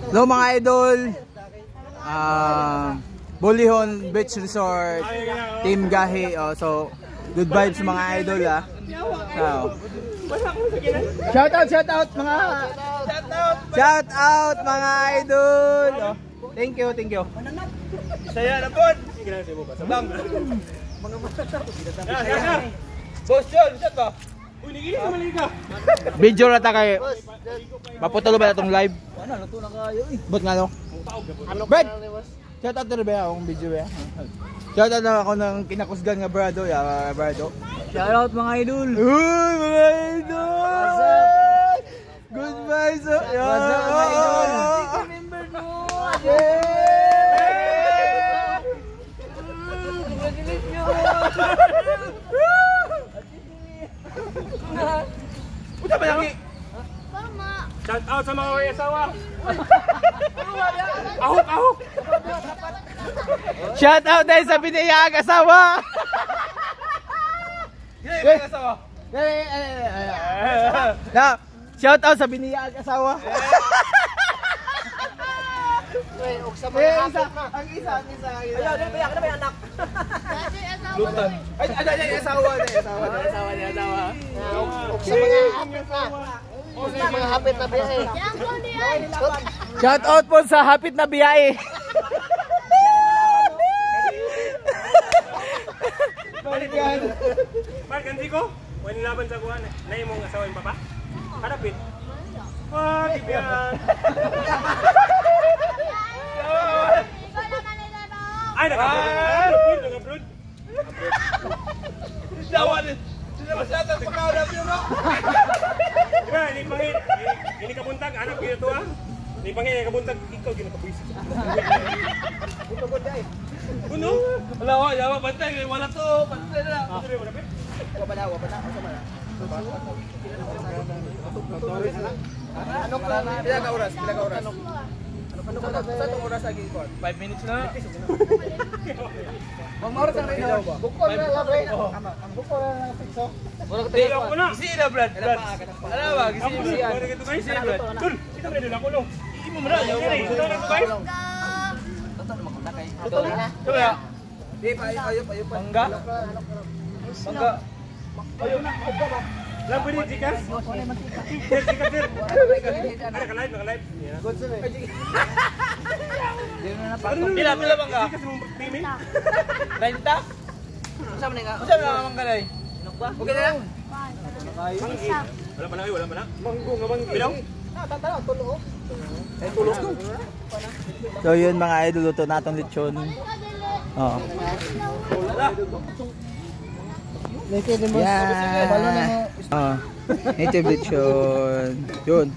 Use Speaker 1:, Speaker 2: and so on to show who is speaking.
Speaker 1: Hello mga idol. Bulihon Beach Resort, Team Gahi. So, good vibes mga idol ah. Shout out mga mga idol. Thank you.
Speaker 2: Saya na po. Sige lang mo ba? Sabang. Mga Boss John, chat ba? Uy, nigili ka malika.
Speaker 1: Video na ta kay. Maputulo ba itong live?
Speaker 2: Ano, luto na kayo eh.
Speaker 1: Bot nga no? Brad! Shout out na ba akong video ya? Shout out na ako ng kinakusgan nga brado ya, brado.
Speaker 2: Shout out mga idol.
Speaker 1: Uy, mga idol! Goodbye so.
Speaker 2: What's up mga idol? Remember no. Uta ba yang?
Speaker 3: Tama.
Speaker 2: Shout out sa mga asawa. Ahok.
Speaker 1: Shout out dahil sa biniyaang asawa.
Speaker 2: Gaya asawa.
Speaker 1: Na, shout out sa biniyaang asawa. Ang isa.
Speaker 2: Ayaw, ano ba yung anak?
Speaker 3: Kasi asawa.
Speaker 2: Lutan. Ay, asawa.
Speaker 3: Sa mga hapit na. Sa mga hapit na biyahe. Yang ko diyan.
Speaker 1: Shout out po sa hapit na biyahe.
Speaker 2: Mark, hindi ko? Wala laban sa kuhan. Nai mong asawa yung papa? Harapit. Wag, ibyan. Ay, naka-upload. Dawa din. Sila masyata sa pagkaunap yun, no? Diba, ini kabuntag, anak gina to, ah. Ini pangin, kabuntag, ikaw gina kabuisip. Ito ko dahil. Uno? Wala, yawa, bantay, wala to, bantay na. Wapa na. Ano ka na? Pila ka oras? Ano ka oras lagi ko? 5 minutes na. Ang oras ang rin. Bukol na lang rin. Bukol na lang fixo. Di ako na. Gisi na Brad. Ano ba? Gisi na Brad. Dun, sito rin ako no. Imo mo na. Ito na guys. Ito na. Coba. Di pa ayo. Mangga. Ayo na. Lang pwede jikas? Jikas. Ada ka live. Good sir. Pila bangga? Jikas mo payment? 30? Unsa man nga mangga dai? Okay na lang. Wala pa na. Manggo nga manggo. Bilaw? Tantanaw tulo. Tulo.
Speaker 1: So yun mga idol, luto natong lechon. Oo. Yan. Native lechon. Yun.